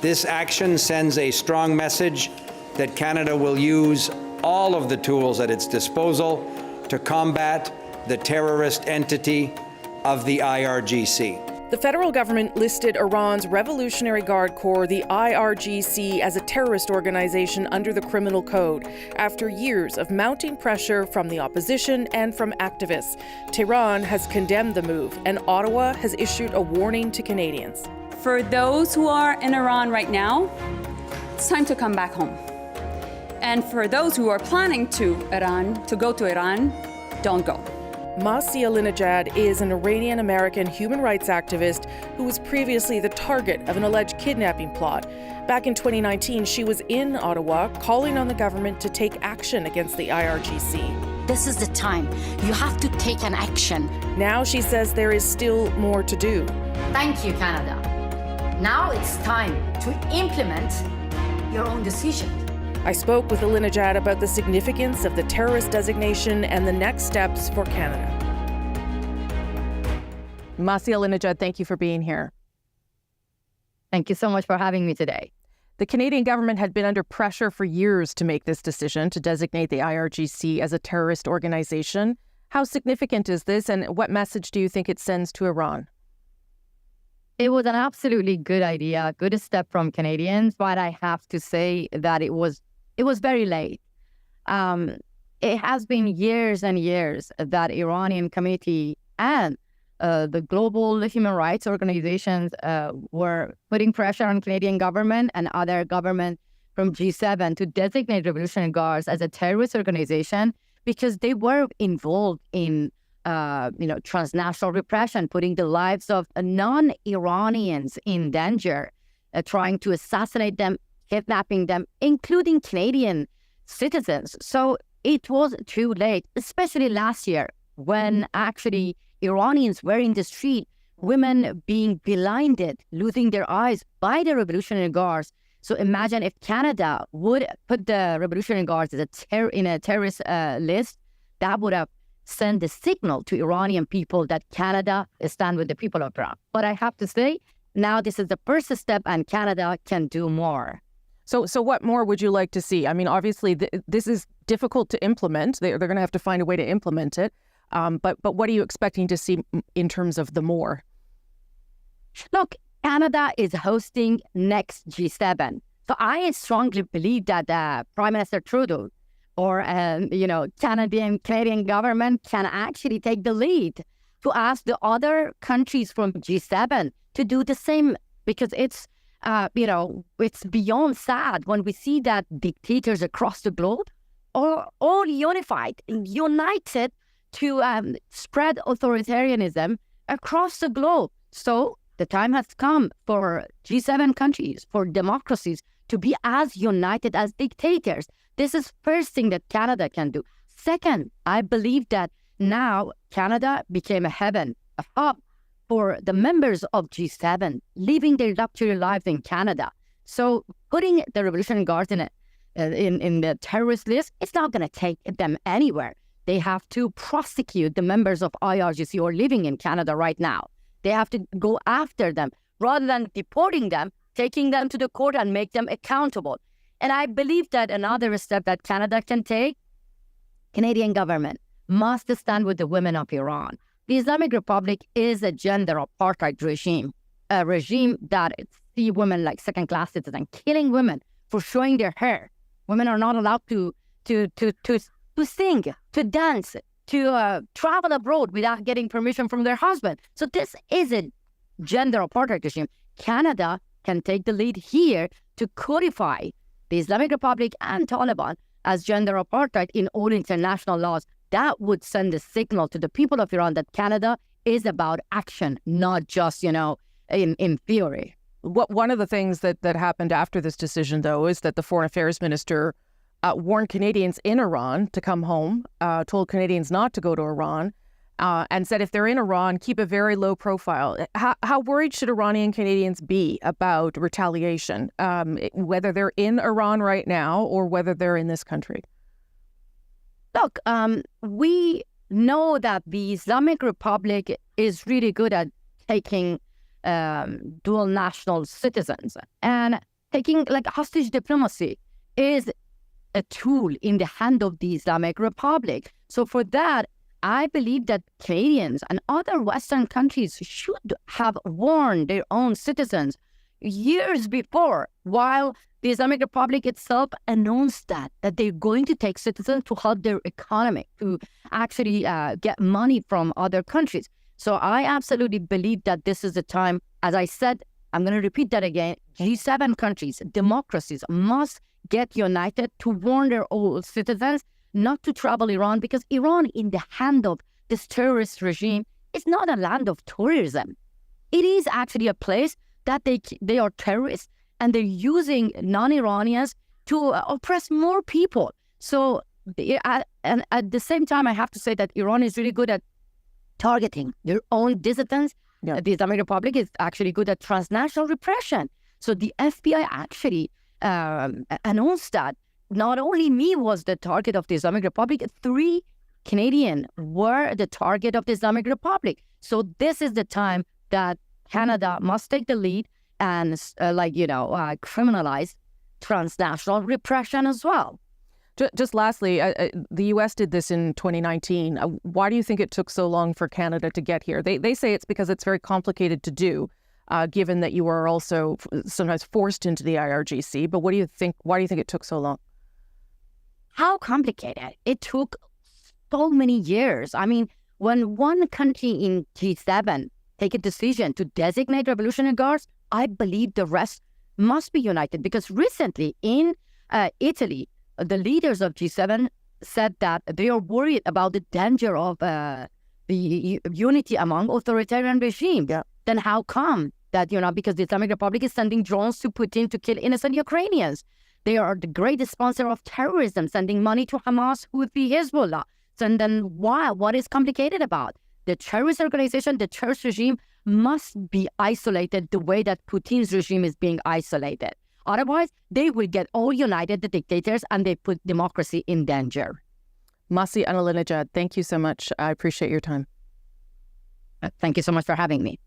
This action sends a strong message that Canada will use all of the tools at its disposal to combat the terrorist entity of the IRGC. The federal government listed Iran's Revolutionary Guard Corps, the IRGC, as a terrorist organization under the Criminal Code after years of mounting pressure from the opposition and from activists. Tehran has condemned the move, and Ottawa has issued a warning to Canadians. For those who are in Iran right now, it's time to come back home. And for those who are planning to go to Iran, don't go. Masih Alinejad is an Iranian-American human rights activist who was previously the target of an alleged kidnapping plot. Back in 2019, she was in Ottawa calling on the government to take action against the IRGC. This is the time. You have to take an action. Now she says there is still more to do. Thank you, Canada. Now it's time to implement your own decision. I spoke with Alinejad about the significance of the terrorist designation and the next steps for Canada. Masih Alinejad, thank you for being here. Thank you so much for having me today. The Canadian government had been under pressure for years to make this decision to designate the IRGC as a terrorist organization. How significant is this, and what message do you think it sends to Iran? It was an absolutely good idea, good step from Canadians, but I have to say that it was very late. It has been years and years that Iranian community and the global human rights organizations were putting pressure on Canadian government and other government from G7 to designate Revolutionary Guards as a terrorist organization because they were involved in transnational repression, putting the lives of non-Iranians in danger, trying to assassinate them, kidnapping them, including Canadian citizens. So it was too late, especially last year when actually Iranians were in the street, women being blinded, losing their eyes by the Revolutionary Guards. So imagine if Canada would put the Revolutionary Guards as in a terrorist list, that would have sent the signal to Iranian people that Canada stands with the people of Iran. But I have to say, now this is the first step and Canada can do more. So what more would you like to see? I mean, obviously, this is difficult to implement. They're going to have to find a way to implement it. But what are you expecting to see in terms of the more? Look, Canada is hosting next G7. So I strongly believe that Prime Minister Trudeau or, Canadian government can actually take the lead to ask the other countries from G7 to do the same, because it's beyond sad when we see that dictators across the globe are all united to spread authoritarianism across the globe. So the time has come for G7 countries, for democracies, to be as united as dictators. This is first thing that Canada can do. Second, I believe that now Canada became a heaven, a hub for the members of G7 living their luxury lives in Canada. So putting the Revolutionary Guards in the terrorist list, it's not going to take them anywhere. They have to prosecute the members of IRGC who are living in Canada right now. They have to go after them rather than deporting them, taking them to the court and make them accountable. And I believe that another step that Canada can take, Canadian government must stand with the women of Iran. The Islamic Republic is a gender apartheid regime, a regime that sees women like second-class citizens, killing women for showing their hair. Women are not allowed to sing, to dance, to travel abroad without getting permission from their husband. So this is a gender apartheid regime. Canada can take the lead here to codify the Islamic Republic and Taliban as gender apartheid in all international laws. That would send a signal to the people of Iran that Canada is about action, not just, in theory. One of the things that happened after this decision, though, is that the Foreign Affairs Minister warned Canadians in Iran to come home, told Canadians not to go to Iran, and said if they're in Iran, keep a very low profile. How worried should Iranian Canadians be about retaliation, whether they're in Iran right now or whether they're in this country? Look, we know that the Islamic Republic is really good at taking dual national citizens. And taking like hostage diplomacy is a tool in the hand of the Islamic Republic. So for that, I believe that Canadians and other Western countries should have warned their own citizens years before, while the Islamic Republic itself announced that they're going to take citizens to help their economy, to actually get money from other countries. So I absolutely believe that this is the time, as I said, I'm going to repeat that again, G7 countries, democracies must get united to warn their own citizens not to travel Iran, because Iran, in the hand of this terrorist regime, is not a land of tourism. It is actually a place that they are terrorists, and they're using non-Iranians to oppress more people. So, and at the same time, I have to say that Iran is really good at targeting their own dissidents. Yeah. The Islamic Republic is actually good at transnational repression. So the FBI actually announced that not only me was the target of the Islamic Republic, 3 Canadians were the target of the Islamic Republic. So this is the time that Canada must take the lead and criminalize transnational repression as well. Just lastly, the U.S. did this in 2019. Why do you think it took so long for Canada to get here? They say it's because it's very complicated to do, given that you are also sometimes forced into the IRGC. But what do you think? Why do you think it took so long? How complicated? It took so many years. I mean, when one country in G7 take a decision to designate Revolutionary Guards, I believe the rest must be united, because recently in Italy, the leaders of G7 said that they are worried about the danger of the unity among authoritarian regimes. Yeah. Then how come that, because the Islamic Republic is sending drones to Putin to kill innocent Ukrainians? They are the greatest sponsor of terrorism, sending money to Hamas, Houthi, Hezbollah. So then why? What is complicated about? The terrorist organization, the terrorist regime must be isolated the way that Putin's regime is being isolated. Otherwise, they will get all united, the dictators, and they put democracy in danger. Masih Alinejad, thank you so much. I appreciate your time. Thank you so much for having me.